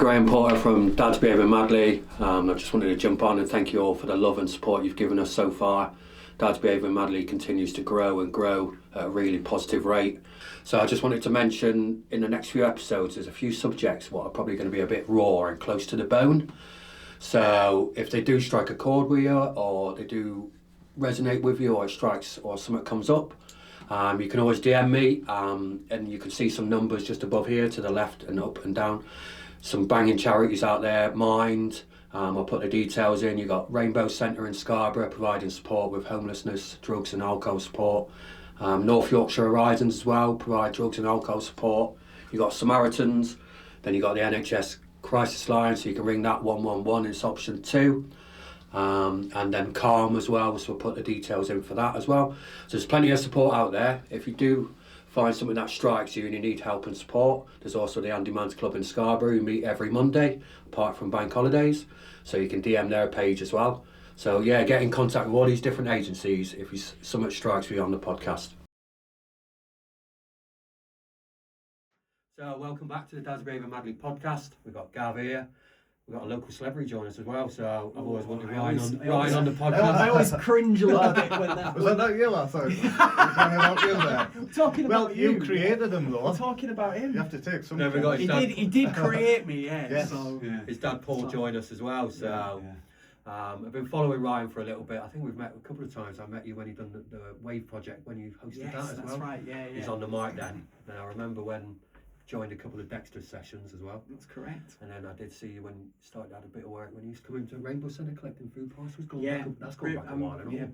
Graham Porter from Dad's Behaving Madly. I just wanted to jump on and thank you all for the love and support you've given us so far. Dad's Behaving Madly continues to grow and grow at a really positive rate. So I just wanted to mention in the next few episodes there's a few subjects what are probably going to be a bit raw and close to the bone. So if they do strike a chord with you or they do resonate with you or it strikes or something comes up, you can always DM me and you can see some numbers just above here to the left and up and down. Some banging charities out there, Mind, I'll put the details in. You've got Rainbow Centre in Scarborough providing support with homelessness, drugs and alcohol support. North Yorkshire Horizons as well provide drugs and alcohol support. You've got Samaritans, then you've got the NHS crisis line, so you can ring that 111, it's option 2. And then Calm as well, so we'll put the details in for that as well. So there's plenty of support out there. If you do find something that strikes you and you need help and support, there's also the Andy Man's Club in Scarborough who meet every Monday apart from bank holidays, so you can DM their page as well. So yeah, get in contact with all these different agencies if something strikes you on the podcast. So welcome back to the Dad's Behaving Madly podcast. We've got Gav here. We've got a local celebrity join us as well, so I've always wanted Ryan on the podcast. I always cringe a little bit when that... Was that not you, I thought? Talking about you there. Talking about you created him, though. We're talking about him. You have to take some... He did create me, yeah. Yes. So, yeah. His dad Paul joined us as well, so... I've been following Ryan for a little bit. I think we've met a couple of times. I met you when he done the Wave project, when you hosted that as well. That's right, yeah. He's on the mic then. And I remember when joined a couple of Dexter's sessions as well. That's correct. And then I did see you when you started out a bit of work when you used to come into Rainbow Centre collecting food parcels. That's going back a while, isn't it? Yeah,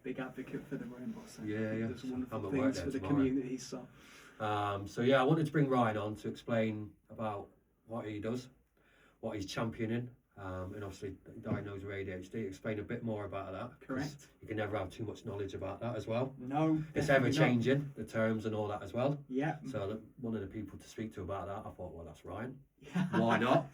big advocate for the Rainbow Centre. Yeah. Does wonderful things for the community. So yeah, I wanted to bring Ryan on to explain about what he does, what he's championing. And obviously diagnosed with ADHD, explain a bit more about that. Correct. You can never have too much knowledge about that as well. No, it's ever changing, the terms and all that as well. Yeah. So one of the people to speak to about that, I thought, well, that's Ryan. Why not?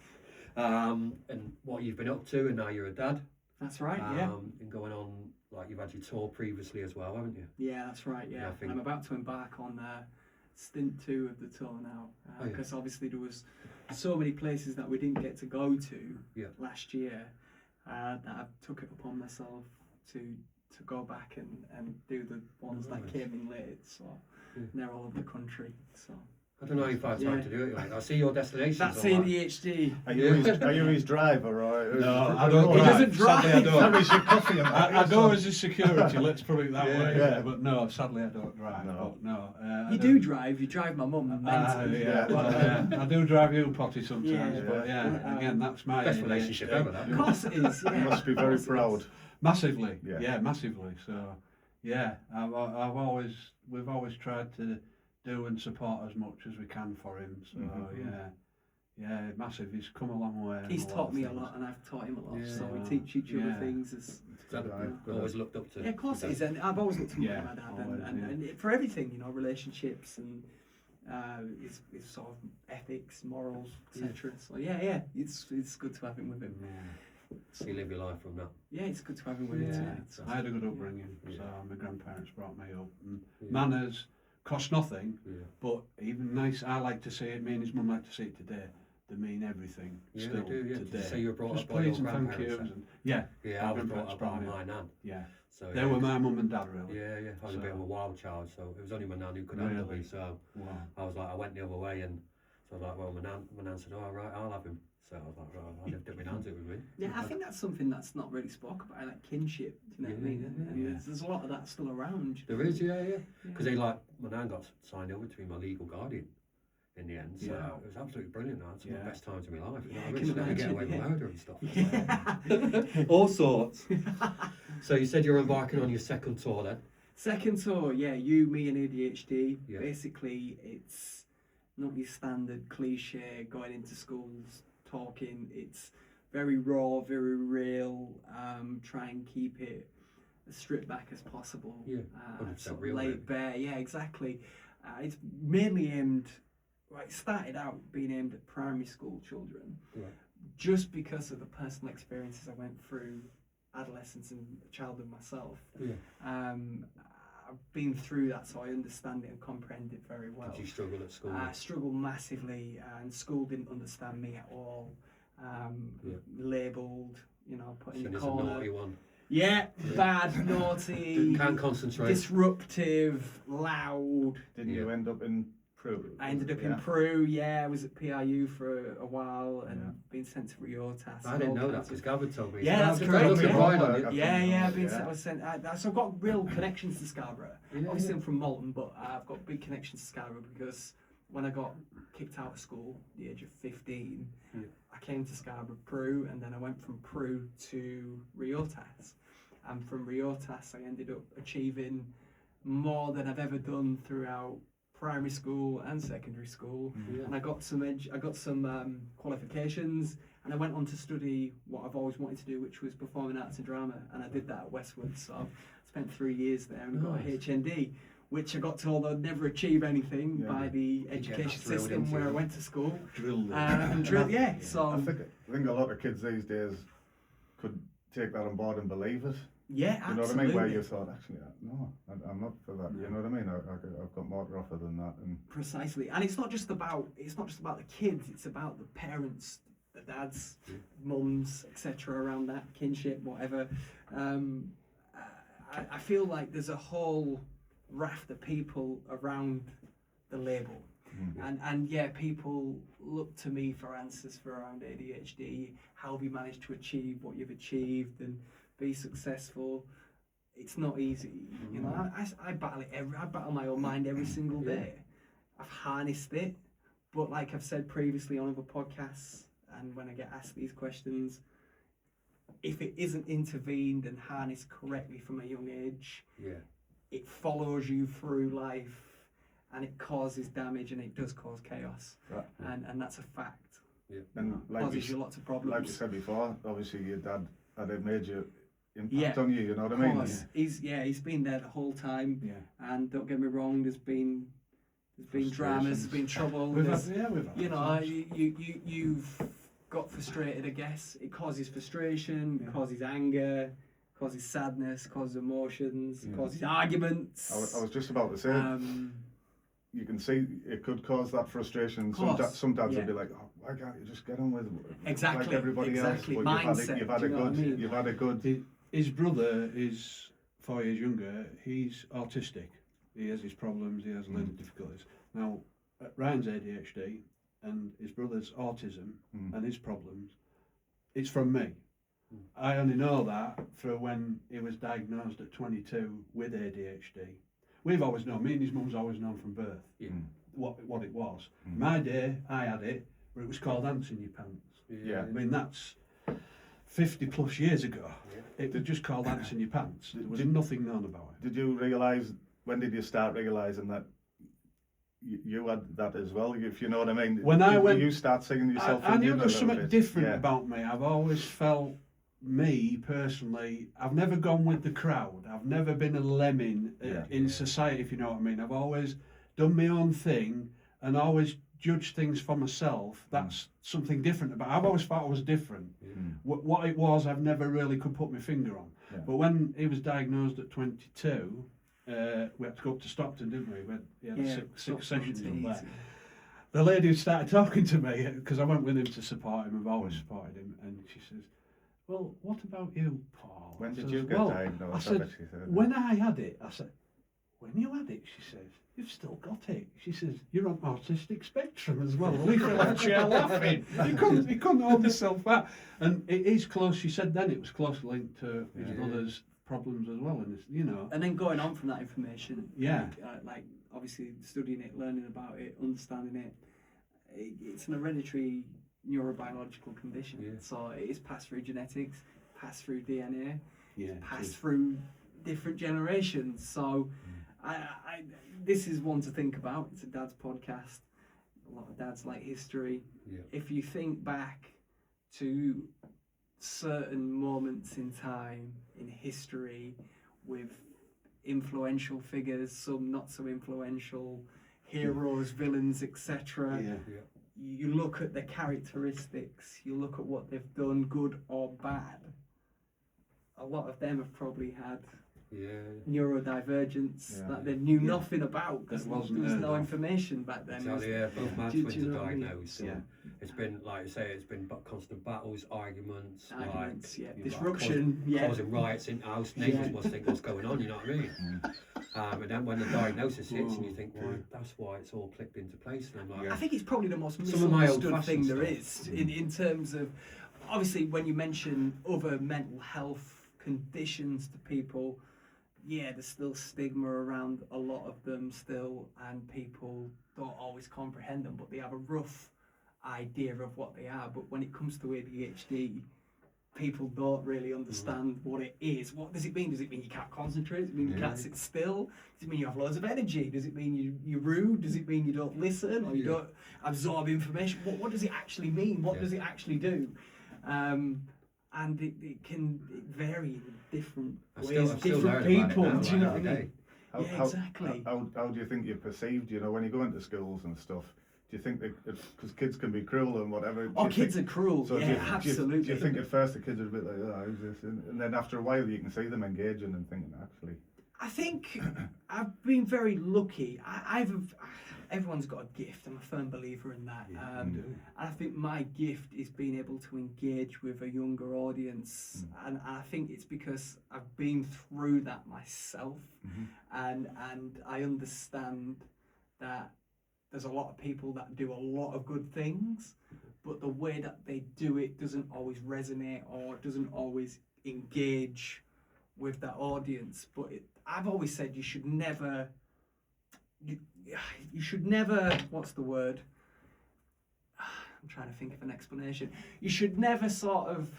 And what you've been up to, and now you're a dad. That's right, yeah. And going on, like you've had your tour previously as well, haven't you? Yeah, that's right, yeah. I'm about to embark on stint 2 of the tour now, because obviously there was so many places that we didn't get to go to last year that I took it upon myself to go back and do the ones that came in late. So they're all over the country. So I don't know if I have time to do it. Like, I see your destinations. That's ADHD. Are you his driver or? No, I don't. He doesn't drive. Sadly, I don't. That your coffee and I go as a security. Let's put it that way. Yeah. But no, sadly, I don't drive. No. You do drive. You drive my mum. I do drive you potty sometimes. But again, that's my best relationship ever. That. Of course it is. Yeah. You must be very proud. Massively. Yeah, massively. So, yeah, we've always tried to do and support as much as we can for him. So yeah, massive. He's come a long way. He's taught me a lot, and I've taught him a lot. So we teach each other things. I've always looked up to. Yeah, of course it is, and I've always looked up to my dad, and for everything, relationships and his sort of ethics, morals, etc. So yeah, it's good to have him with him. So you live your life from that. Yeah, it's good to have him with him tonight. So. I had a good upbringing. So my grandparents brought me up. And manners cost nothing, but even nice. I like to see it. Me and his mum like to see it today. They mean everything. Yeah, still they do. Yeah. Today. So you were brought Just up by your please and thank you. Yeah, I was brought up by my nan. Yeah. So they were my mum and dad, really. Yeah. I was a bit of a wild child, so it was only my nan who could handle me. So I was like, I went the other way, and so I was like, well, my nan said, "Oh, right, I'll have him." So I was like, right, I lived up my nan's it with me. Yeah, I think that's something that's not really spoke about, like kinship. Do you know what I mean? And there's a lot of that still around. There is, yeah. Because my nan got signed over to be my legal guardian in the end. So it was absolutely brilliant. That's one of the best times of my life. Yeah, I really never get away with murder and stuff. Yeah. All sorts. So you said you're embarking on your second tour then? Second tour, yeah. You, me, and ADHD. Yeah. Basically, it's not your standard cliche going into schools talking. It's very raw, very real. Try and keep it as stripped back as possible. Yeah, 100% real. Laid bare. Yeah, exactly. It's mainly aimed. Well, it started out being aimed at primary school children, just because of the personal experiences I went through, adolescence and childhood myself. I've been through that, so I understand it and comprehend it very well. Did you struggle at school? I struggled massively, and school didn't understand me at all. Labelled, put in the corner. A naughty one. Yeah, bad, naughty, Can't concentrate. disruptive, loud. Didn't you end up in Peru? I ended up in Peru, I was at PRU for a while and been sent to Riotas. I didn't know that because Gavin told me. Yeah, that's correct. correct. I was sent. So I've got real connections to Scarborough. Obviously, I'm from Malton, but I've got big connections to Scarborough because when I got kicked out of school at the age of 15, I came to Scarborough, Peru, and then I went from Peru to Riotas. And from Riotas, I ended up achieving more than I've ever done throughout primary school and secondary school, and I got some qualifications, and I went on to study what I've always wanted to do, which was performing arts and drama, and I did that at Westwood. So I spent 3 years there and got a HND, which I got told I'd never achieve anything by the education system where I went to school. Drilled. So I think a lot of kids these days could take that on board and believe it. Yeah, you know absolutely. what I mean? Where you thought, actually, no, I'm not for that. You know what I mean? I've got more to offer than that. And precisely, and it's not just about the kids. It's about the parents, the dads, mums, etc. Around that kinship, whatever. I feel like there's a whole raft of people around the label. And people look to me for answers for around ADHD. How have you managed to achieve what you've achieved and be successful? It's not easy. I battle it. I battle my own mind every single day. I've harnessed it, but like I've said previously on other podcasts, and when I get asked these questions, if it isn't intervened and harnessed correctly from a young age, it follows you through life. And it causes damage, and it does cause chaos, and that's a fact. And causes you lots of problems. Like you said before, obviously your dad had a major impact on you. You know what I mean? He's been there the whole time. And don't get me wrong, there's been dramas, there's been trouble. You've got frustrated. I guess it causes frustration, causes anger. Causes sadness, causes emotions, causes arguments. I was just about to say. You can see it could cause that frustration. Some dads would be like, "Oh, why can't you just get on with it like everybody else?" But mindset. You've had a good. His brother is 4 years younger. He's autistic. He has his problems. He has learning difficulties. Now, Ryan's ADHD and his brother's autism and his problems. It's from me. I only know that for when he was diagnosed at 22 with ADHD. We've always known, me and his mum's always known from birth what it was. My day, I had it, but it was called ants in your pants. I mean, that's 50 plus years ago. It was just called ants in your pants. There was nothing known about it. Did you realise, when did you start realising that you had that as well, if you know what I mean? When you start seeing yourself, I knew there was something different about me. I've always felt, me personally, I've never gone with the crowd. I've never been a lemming in society, if you know what I mean. I've always done my own thing and always judged things for myself. That's something different about. I've always thought I was different. What it was, I've never really could put my finger on. But when he was diagnosed at 22, we had to go up to Stockton, didn't we? He had six sessions up there. The lady started talking to me, because I went with him to support him. I've always supported him, and she says, "Well, what about you, Paul?" When did you get diagnosed? I said, when I had it. I said, "When you had it," she says, "you've still got it." She says, "You're on autistic spectrum as well." Well, he fell off the chair laughing. He couldn't hold himself back. And it is close. She said then it was closely linked to his brother's problems as well, and And then going on from that information, like obviously studying it, learning about it, understanding it, it's an hereditary neurobiological condition. So it is passed through genetics, passed through DNA, passed through different generations. So this is one to think about. It's a dad's podcast. A lot of dads like history. If you think back to certain moments in time in history with influential figures, some not so influential, heroes, villains, etc. You look at the characteristics, you look at what they've done, good or bad. A lot of them have probably had neurodivergence that they knew nothing about because there was no information back then. Exactly, both my twins are diagnosed. It's been, like I say, it's been constant battles, arguments, disruption, causing riots in house. Neighbours must think what's going on, you know what I mean? And then when the diagnosis hits, and you think, well, that's why it's all clicked into place. And I'm like, I think it's probably the most misunderstood thing there is in terms of, obviously, when you mention other mental health conditions to people, there's still stigma around a lot of them still, and people don't always comprehend them, but they have a rough idea of what they are. But when it comes to ADHD, people don't really understand what it is. What does it mean? Does it mean you can't concentrate? Does it mean you can't sit still? Does it mean you have loads of energy? Does it mean you're rude? Does it mean you don't listen or you don't absorb information? What does it actually mean? What does it actually do? And it can vary in different ways, different people. Do you know what I mean? Exactly. How do you think you're perceived? You know, when you go into schools and stuff, do you think that, because kids can be cruel and whatever? Kids are cruel. So absolutely. Do you think at first the kids are a bit like, oh, who's this? And then after a while you can see them engaging and thinking, actually. I think I've been very lucky. Everyone's got a gift. I'm a firm believer in that. And I think my gift is being able to engage with a younger audience. And I think it's because I've been through that myself. And I understand that there's a lot of people that do a lot of good things, but the way that they do it doesn't always resonate or doesn't always engage with that audience. But I've always said you should never, what's the word? I'm trying to think of an explanation. You should never sort of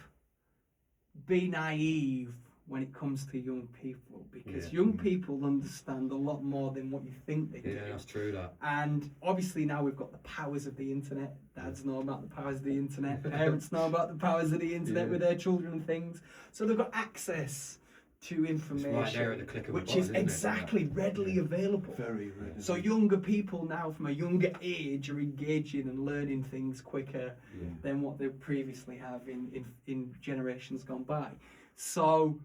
be naive when it comes to young people, because young people understand a lot more than what you think they do. Yeah, that's true, that. And obviously now we've got the powers of the internet. Dads know about the powers of the internet. Parents know about the powers of the internet with their children and things. So they've got access to information, right there at the click of a which button, is exactly readily available. Very readily. So younger people now, from a younger age, are engaging and learning things quicker than what they previously have in generations gone by. So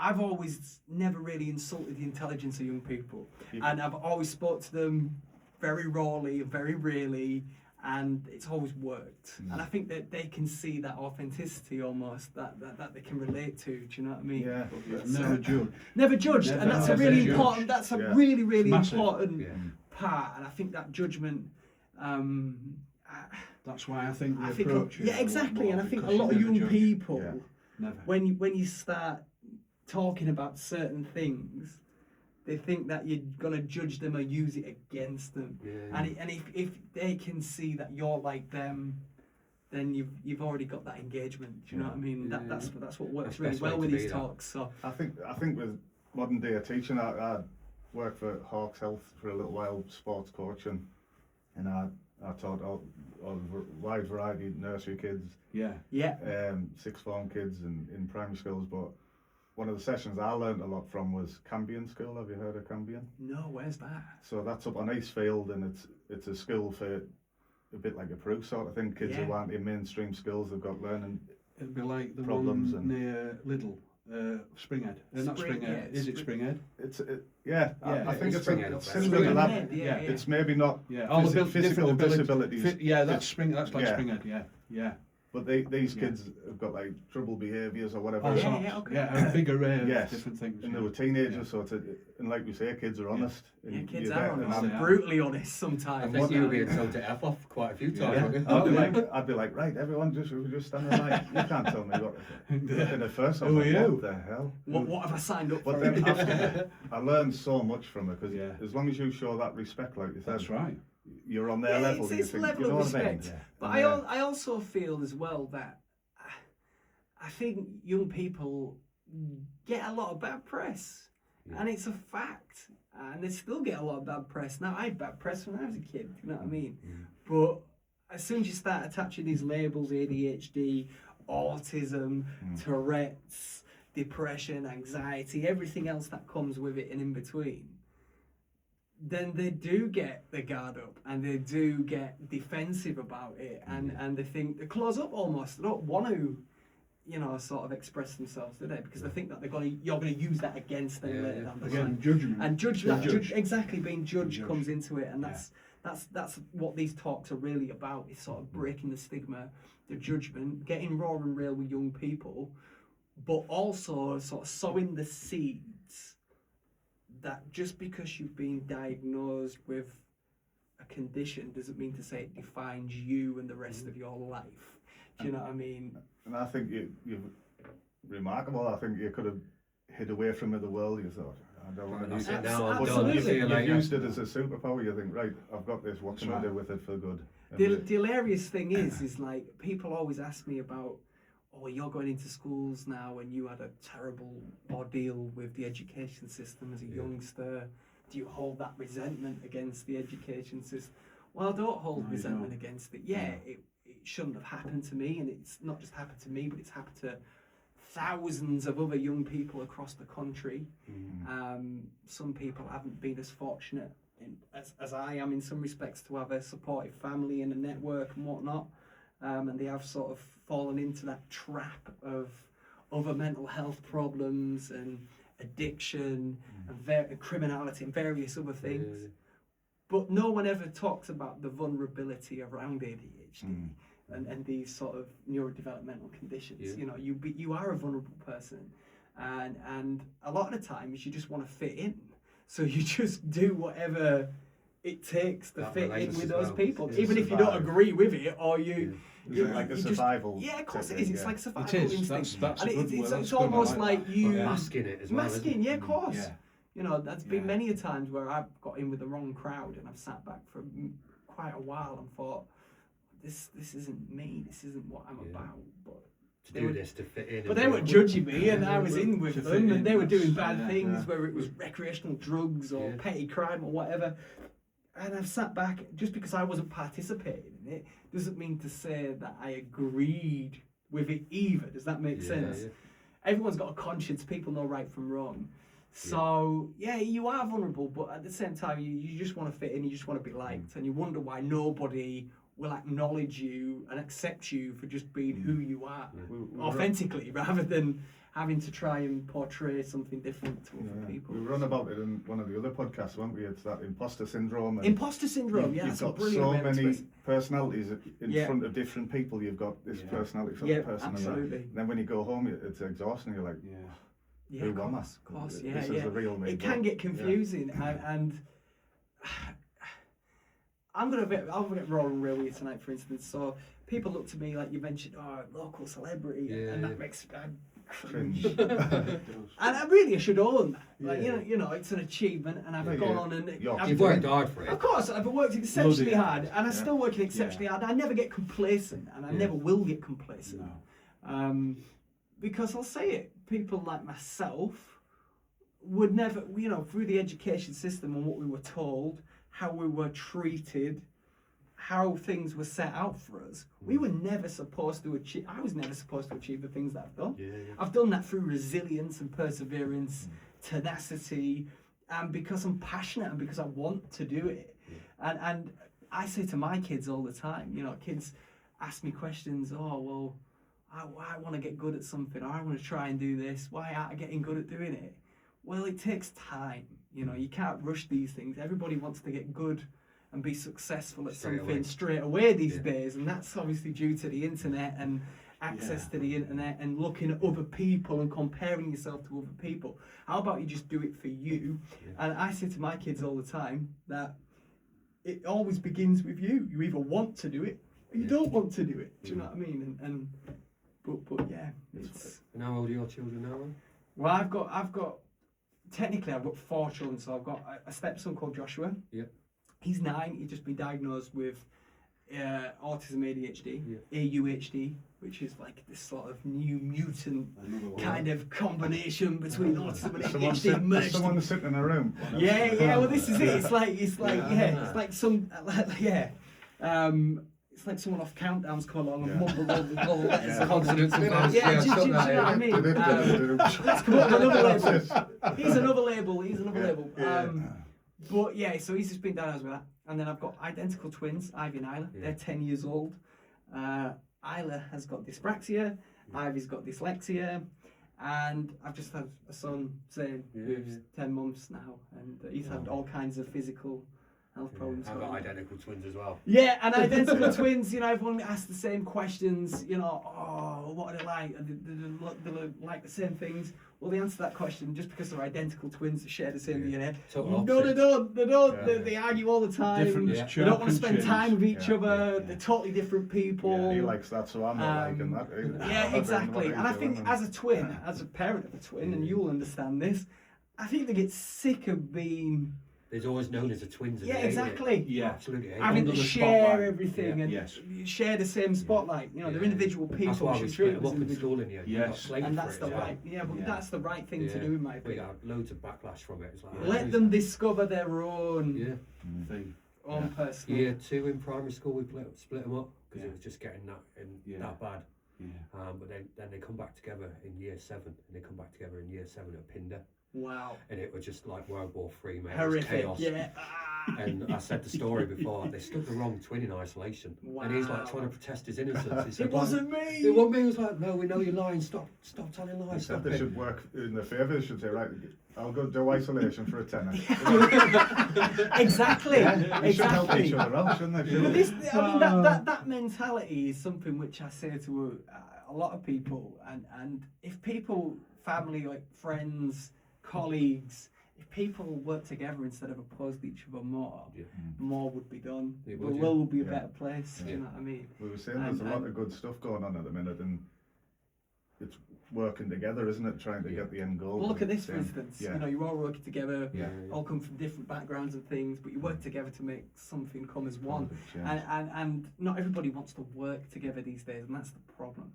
I've always never really insulted the intelligence of young people, and I've always spoke to them very rawly and very really, and it's always worked. And I think that they can see that authenticity almost that they can relate to. Do you know what I mean? Yeah. Never judged. Never judged, and that's a really important. That's a really Massive. important part. And I think that judgment. That's why I think the approach. Exactly. And I think a lot of young people, when you start talking about certain things, they think that you're gonna judge them or use it against them. And if they can see that you're like them, then you've already got that engagement. Do you know what I mean? That's what works really well with these talks. So I think with modern day teaching, I worked for Hawks Health for a little while, sports coaching, and I taught a wide variety of nursery kids, sixth form kids in primary schools, but one of the sessions I learned a lot from was Cambion School. Have you heard of Cambion? No, where's that? So that's up on Eastfield, and it's a school for a bit like a Prue sort of thing. Kids who aren't in mainstream schools, they've got learning It'd be like the problems one near Lidl, Springhead. Not Springhead. Is it Springhead? I think it's Springhead. similar to that. It's maybe not physical disabilities. That's Springhead. Yeah. But these kids have got like trouble behaviours or whatever. A big array of different things. And they were teenagers, so and like we say, kids are honest. Kids are honest. Brutally honest sometimes. I think you were being told to F off quite a few times. I'd be like, right, everyone just stand there like, you can't tell me what to do. And at first I was like, what the hell? What have I signed up for? But then after, I learned so much from it, because as long as you show that respect, like you said. That's right. You're on their level. It's level of respect. But I also feel as well that I think young people get a lot of bad press, and it's a fact. And they still get a lot of bad press. Now, I had bad press when I was a kid, you know what I mean? But as soon as you start attaching these labels, ADHD, autism, Tourette's, depression, anxiety, everything else that comes with it and in between, then they do get their guard up and they do get defensive about it, and they think they close up almost. They don't want to sort of express themselves, do they? Because they think that you're gonna use that against them later down the line. Again, judgment. And exactly, being judged comes into it, and that's what these talks are really about. Is sort of breaking the stigma, the judgment, getting raw and real with young people, but also sort of sowing the seeds that just because you've been diagnosed with a condition doesn't mean to say it defines you and the rest of your life. Do you know what I mean? And I think you're remarkable. I think you could have hid away from the world, you thought. I don't want to use it now. Absolutely. You've used it as a superpower. You think, right, I've got this, what can I do with it for good? The hilarious thing is like, people always ask me about, oh, you're going into schools now and you had a terrible ordeal with the education system as a youngster. Do you hold that resentment against the education system? Well, I don't hold resentment against it. It shouldn't have happened to me, and it's not just happened to me, but it's happened to thousands of other young people across the country. Some people haven't been as fortunate as I am in some respects to have a supportive family and a network and whatnot, and they have sort of fallen into that trap of other mental health problems and addiction and criminality and various other things. But no one ever talks about the vulnerability around ADHD and these sort of neurodevelopmental conditions. You are a vulnerable person, and a lot of the times you just want to fit in, so you just do whatever it takes to fit in with those people, even if you don't agree with it, or you. It's like a survival. Of course it is. It's like a survival it is. instinct. That's it's almost like you masking it as well. Masking, of course. Yeah. There's been many a times where I've got in with the wrong crowd and I've sat back for quite a while and thought, this isn't me. This isn't what I'm about. But to do this to fit in. But they were judging me, and I was in with them, and they were doing bad things, whether it was recreational drugs or petty crime or whatever. And I've sat back, just because I wasn't participating in it doesn't mean to say that I agreed with it either. Does that make sense? Everyone's got a conscience. People know right from wrong. So you are vulnerable, but at the same time you just want to fit in, you just want to be liked, and you wonder why nobody will acknowledge you and accept you for just being who you are authentically, rather than having to try and portray something different to other people. We run about it in one of the other podcasts, weren't we? It's that imposter syndrome. Imposter syndrome, you've got so many personalities in front of different people. You've got this personality for that person. Absolutely. And then when you go home, it's exhausting. You're like, who am I? Of course, This is the real me. It can get confusing, and I'll get raw and real with you tonight, for instance. So people look to me, like you mentioned, local celebrity, and that makes cringe. And I should own that. Like, it's an achievement, and I've gone on and you've worked hard for it. Of course, I've worked exceptionally hard, and I'm still working exceptionally hard. I never get complacent, and I never will get complacent. No. Because I'll say it, people like myself would never, through the education system and what we were told, how we were treated, how things were set out for us, we were never supposed to achieve. I was never supposed to achieve the things that I've done. I've done that through resilience and perseverance, tenacity, and because I'm passionate and because I want to do it. And I say to my kids all the time, kids ask me questions, I want to get good at something, or I want to try and do this. Why aren't I getting good at doing it? Well, it takes time. You can't rush these things. Everybody wants to get good and be successful at something straight away these days, and that's obviously due to the internet and access to the internet and looking at other people and comparing yourself to other people. How about you just do it for you? And I say to my kids all the time that it always begins with you. You either want to do it or you don't want to do it. Do you know what I mean? But it's. And how old are your children now? Well, I've got technically I've got 4 children. So I've got a stepson called Joshua. He's 9. He's just been diagnosed with autism, ADHD, AUHD, which is like this sort of new mutant kind of combination between autism and ADHD. Someone sitting in a room. Well, this is it. It's like some it's like someone off Countdown's come along and mumbled all the letters. Consonants and vowels. Do you know what I mean? Let's come up with another label. He's another label. But so he's just been diagnosed with that. And then I've got identical twins, Ivy and Isla. They're 10 years old. Isla has got dyspraxia, Ivy's got dyslexia, and I've just had a son, same, who's 10 months now, and he's had all kinds of physical health problems. I've got identical twins as well. Yeah, and identical twins, you know, everyone asks the same questions, you know, oh, what are they like? Do they look like the same things? Well, they answer that question just because they're identical twins that share the same DNA. No, they don't. They don't. They argue all the time. They don't want to spend time with each other. They're totally different people. He likes that, so I'm not liking that. Yeah, exactly. And I think as a twin, as a parent of a twin, and you'll understand this, I think they get sick of being... There's always known as a twins. Yeah, exactly. Yeah, absolutely. Having to share everything and share the same spotlight. You know, they're individual people. That's why we split them up in school in here. Yes, and that's the right. That's the right thing to do, in my opinion. We got loads of backlash from it. It's like, let them discover their own thing. Own personal. Year 2 in primary school, we split them up because it was just getting that bad. But then they come back together in year 7, and they come back together in year 7 at Pinder. Wow. And it was just like World War III, mate. Horrific, it was chaos. And I said the story before, they stuck the wrong twin in isolation. Wow. And he's like trying to protest his innocence. He said, it wasn't me! It wasn't me. He was like, no, we know you're lying. Stop telling lies. Stop they should work in their favour. They should say, right, I'll go do isolation for a tenner. Exactly. They should help each other out, shouldn't they? But this, I mean, that mentality is something which I say to a lot of people. And if people, family, like friends, colleagues, if people work together instead of opposed each other more, more would be done. The world would be a better place. You know what I mean? We were saying there's a lot of good stuff going on at the minute, and it's working together, isn't it? Trying to get the end goal. Well, look at this, for instance. You know, you're all working together, all come from different backgrounds and things, but you work together to make something come as one. And not everybody wants to work together these days, and that's the problem.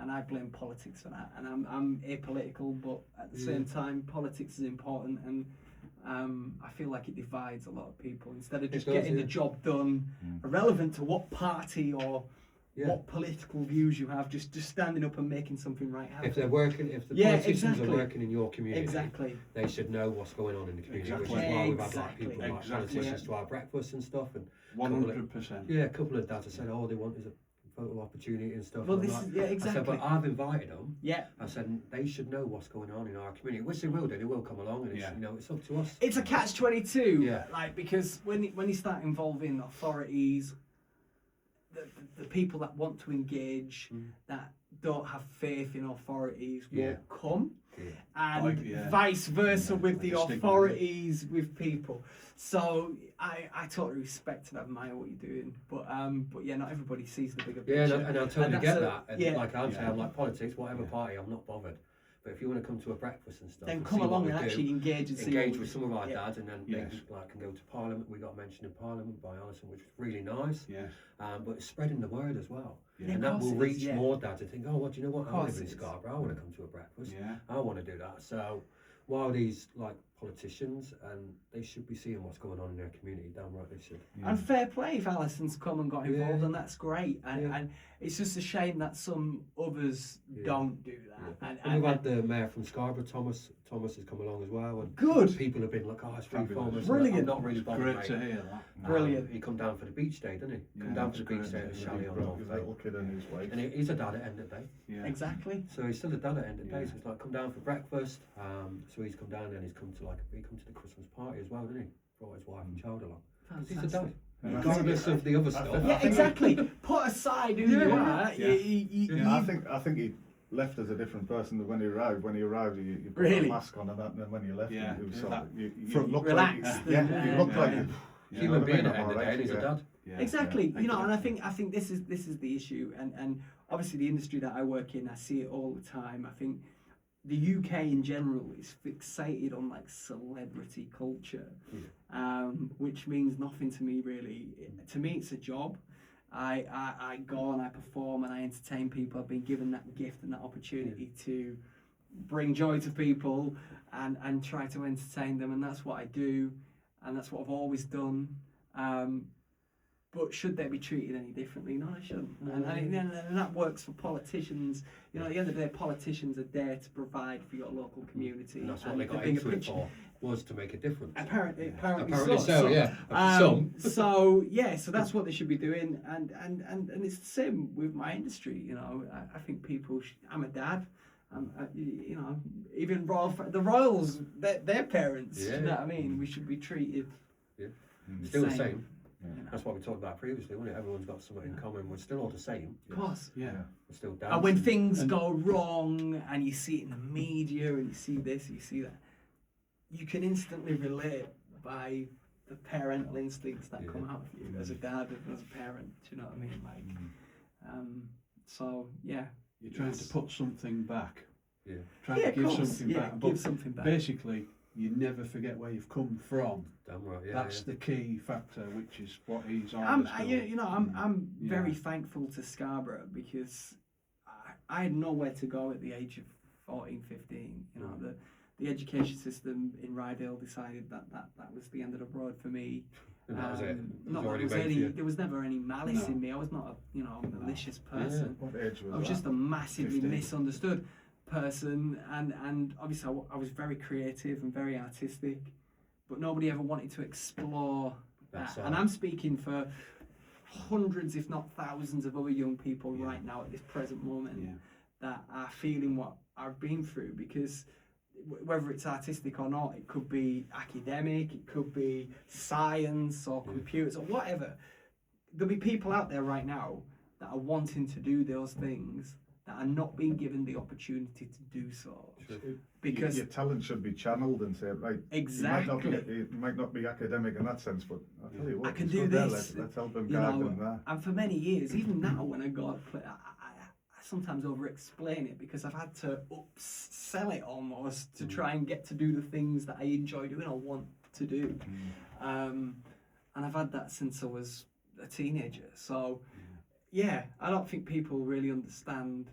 And I blame politics for that. And I'm apolitical, but at the same time, politics is important, and I feel like it divides a lot of people. Instead of just getting the job done, irrelevant to what party or what political views you have, just standing up and making something right happen. If they're working, if the politicians are working in your community, they should know what's going on in the community, which is why we've had like people like politicians to our breakfast and stuff. And 100%. Yeah, a couple of dads have said, all they want is a photo opportunity and stuff. Well, this is, exactly. I said, but I've invited them. Yeah. I said they should know what's going on in our community, which they will do. They will come along, and it's, you know, it's up to us. It's a catch-22. Like, because when you start involving authorities, the people that want to engage, that don't have faith in authorities, won't come. And vice versa with the authorities with people. So I totally respect and admire what you're doing, but yeah, not everybody sees the bigger picture. And I totally get that. And like I'm saying, like politics, whatever party, I'm not bothered. But if you want to come to a breakfast and stuff, then come along and actually engage with some of our dads, and then they can go to Parliament. We got mentioned in Parliament by Alison, which was really nice. But it's spreading the word as well, and that will reach more dads and think, oh, well, do you know what? I live in Scarborough. I want to come to a breakfast. I want to do that. So while these like politicians, and they should be seeing what's going on in their community, damn right they should. And fair play if Alison's come and got involved, and that's great. And it's just a shame that some others don't do that. And we've had the mayor from Scarborough, Thomas has come along as well. And good. People have been like, oh, it's free farmers. Brilliant. I'm not really bothered. Great to hear that. Brilliant. He come down for the beach day, didn't he? Come down for the beach day at the chalet on North. His little kid and his wife. And he's a dad at end of the day. Exactly. So he's still a dad at end of the day. So it's like, come down for breakfast. So he's come down, and he's come to the Christmas party as well, didn't he? Brought his wife and child along. He's a dad. Regardless of the other stuff. Yeah, exactly. Put aside who you are. I think he left as a different person than when he arrived. When he arrived, you put a mask on, and then when you left, he was sort of, you looked relaxed. you looked like a human being at the end of the day, and he's a dad. Exactly. You know, and I think this is the issue, and obviously the industry that I work in, I see it all the time. I think the UK in general is fixated on like celebrity culture, which means nothing to me really. To me, it's a job. I go and I perform and I entertain people. I've been given that gift and that opportunity to bring joy to people and try to entertain them, and that's what I do, and that's what I've always done. But should they be treated any differently? No, they shouldn't. And that works for politicians. You know, at the end of the day, politicians are there to provide for your local community. And that's what they got into it for, was to make a difference. Apparently so, yeah. So that's what they should be doing. And it's the same with my industry. You know, I think people. I'm a dad. You know, even the royals, their parents. Yeah. You know what I mean? We should be treated. Yeah. Still the same. You know. That's what we talked about previously, wasn't it? Everyone's got something in common. We're still all the same. Of course. Yeah. We're still dancing. And when things go wrong and you see it in the media and you see this, you see that, you can instantly relate by the parental instincts that come out of you as a dad and as a parent. Do you know what I mean? Like, so yeah. You're trying to put something back. Yeah. Trying to give something back. Give something back. Basically, you never forget where you've come from. Damn right, yeah. That's the key factor, which is what he's always done. I'm very thankful to Scarborough because I had nowhere to go at the age of 14, 15. You know, the education system in Rydale decided that was the end of the road for me. And that was it. There was never any malice in me. I was not a malicious person. What age was I was that? just a massively 15. misunderstood person, and obviously I was very creative and very artistic, but nobody ever wanted to explore that. And I'm speaking for hundreds, if not thousands, of other young people right now at this present moment that are feeling what I've been through, because whether it's artistic or not, it could be academic, it could be science or computers or whatever. There'll be people out there right now that are wanting to do those things that are not being given the opportunity to do so. Because your talent should be channeled and say, right, exactly. It might not be academic in that sense, but I'll tell you what, I can do this. Let's help them guide them there. And for many years, even now when I go out play, I sometimes over-explain it because I've had to sell it almost to try and get to do the things that I enjoy doing or want to do. And I've had that since I was a teenager. So yeah, I don't think people really understand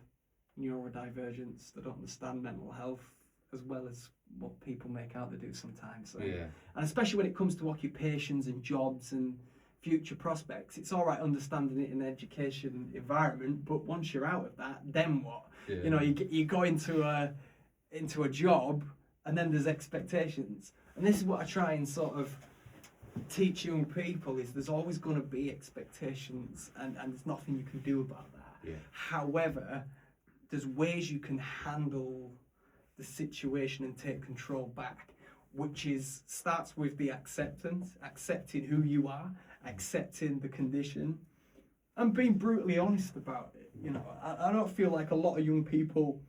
neurodivergence. They don't understand mental health as well as what people make out they do sometimes. So, and especially when it comes to occupations and jobs and future prospects, it's all right understanding it in an education environment, but once you're out of that, then what? You know, you go into a job and then there's expectations. And this is what I try and sort of teach young people, is there's always going to be expectations and there's nothing you can do about that. However, there's ways you can handle the situation and take control back, which starts with the acceptance, accepting who you are, accepting the condition, and being brutally honest about it. You know, I don't feel like a lot of young people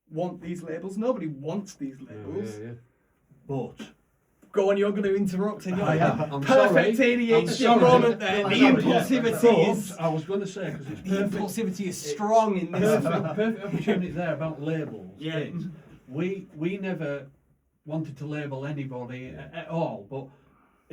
want these labels. Nobody wants these labels. But go on, you're going to interrupt in your I'm perfect sorry. ADHD moment there. The impulsivity is... I was going to say, because it's the impulsivity is strong in this. Perfect opportunity there about labels. Is we never wanted to label anybody at all, but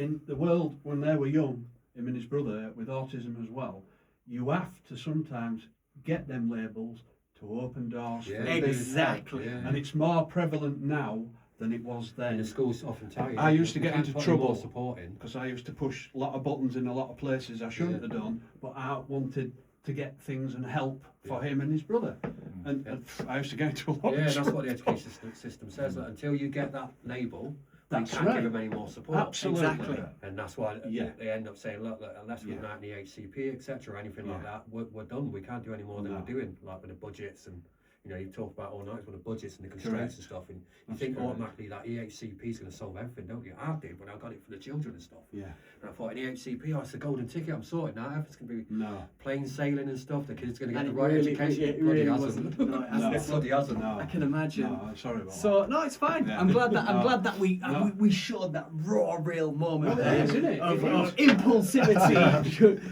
in the world when they were young, him and his brother with autism as well, you have to sometimes get them labels to open doors for exactly. And it's more prevalent now than it was then. And the schools often tell you. I used to get into trouble supporting because I used to push a lot of buttons in a lot of places I shouldn't have done, but I wanted to get things and help for him and his brother. And I used to get into a lot of that's trouble. what the education system says, that until you get that label, That's you can't right. give them any more support. Absolutely. Exactly. And that's why they end up saying, look, unless we've got the HCP, etc., or anything like that, we're done. We can't do any more than we're doing, like with the budgets and, you know, you talk about all night with the budgets and the constraints and stuff, and you think automatically that EHCP is going to solve everything, don't you? I did, but I got it for the children and stuff. And I thought, an EHCP, it's the golden ticket, I'm sorted now. Everything's going to be plain sailing and stuff. The kids going to get the right education. It really wasn't. No, it bloody hasn't. No. I can imagine. No, sorry about so no, it's fine. I'm glad that we showed that raw, real moment there isn't it? of impulsivity.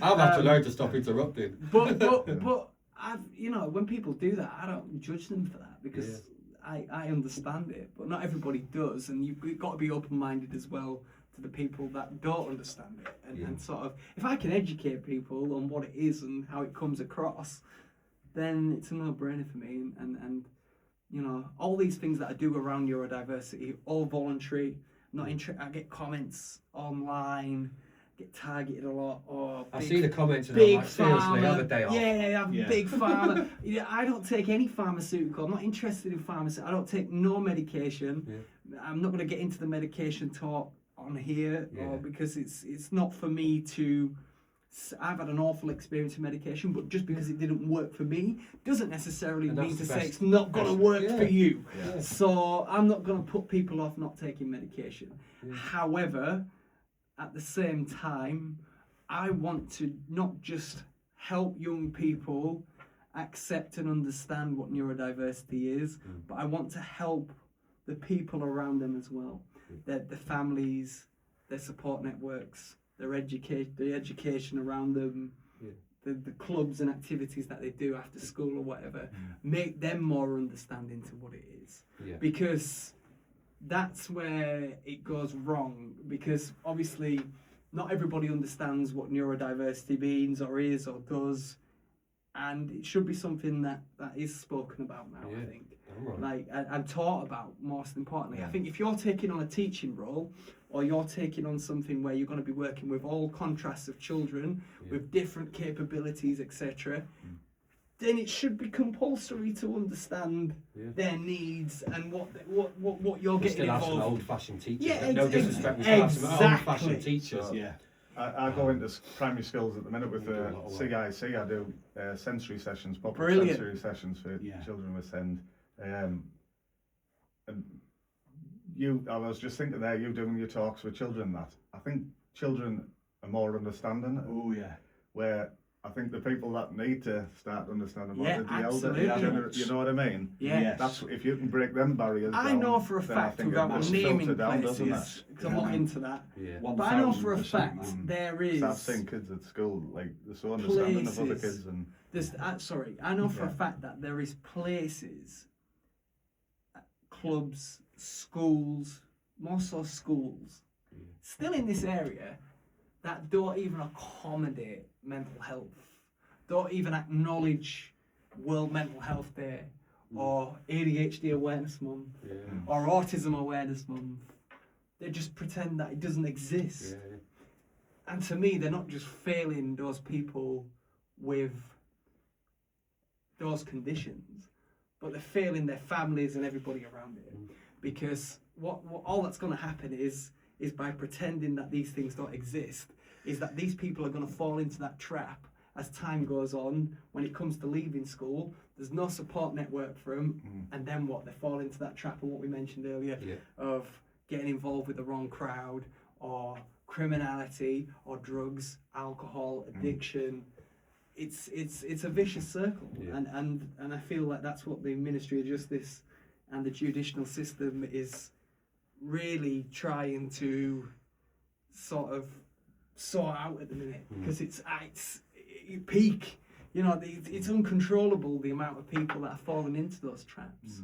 I've had to learn to stop interrupting. But when people do that, I don't judge them for that because I understand it, but not everybody does, and you've got to be open-minded as well to the people that don't understand it, and sort of, if I can educate people on what it is and how it comes across, then it's a no-brainer for me, and you know, all these things that I do around neurodiversity, all voluntary, I get comments online, get targeted a lot. Or I see the comments and big I'm like, seriously, have a day off. Yeah, big pharma. I don't take any pharmaceutical. I'm not interested in pharmacy. I don't take no medication. Yeah. I'm not going to get into the medication talk on here, or because it's not for me to. I've had an awful experience with medication, but just because it didn't work for me doesn't necessarily mean to say it's not going to work for you. Yeah. So I'm not going to put people off not taking medication. Yeah. However, at the same time, I want to not just help young people accept and understand what neurodiversity is, but I want to help the people around them as well, the families, their support networks, the education around them, the clubs and activities that they do after school or whatever, make them more understanding to what it is. Yeah. Because that's where it goes wrong, because obviously not everybody understands what neurodiversity means or is or does, and it should be something that is spoken about now, I think. Right. And taught about, most importantly. I think if you're taking on a teaching role, or you're taking on something where you're going to be working with all contrasts of children with different capabilities, etc., then it should be compulsory to understand their needs and what you're getting involved. Still have some old-fashioned teachers. Yeah, no disrespect. We still have some old-fashioned teachers. So, I go into primary schools at the minute with CIC. I do sensory sessions, public sensory sessions for children with SEND. And I was just thinking there, you doing your talks with children, that I think children are more understanding. Oh yeah. Where I think the people that need to start understanding more are the elder, you know what I mean? Yeah. Yes. That's if you can break them barriers down. I know for a fact, without naming places, because I'm not into that. Yeah. But I know for a fact there is. I've seen kids at school, like they're so understanding of other kids, and I know for a fact that there is places, clubs, schools, more so schools, still in this area that don't even accommodate mental health, don't even acknowledge World Mental Health Day or ADHD Awareness Month or Autism Awareness Month. They just pretend that it doesn't exist. And to me, they're not just failing those people with those conditions, but they're failing their families and everybody around it. Because what all that's going to happen is by pretending that these things don't exist, is that these people are going to fall into that trap as time goes on. When it comes to leaving school, there's no support network for them, and then what? They fall into that trap of what we mentioned earlier, of getting involved with the wrong crowd, or criminality, or drugs, alcohol, addiction. It's a vicious circle, and I feel like that's what the Ministry of Justice and the judicial system is really trying to sort of sort out at the minute, because it's peak. You know, it's uncontrollable, the amount of people that are falling into those traps.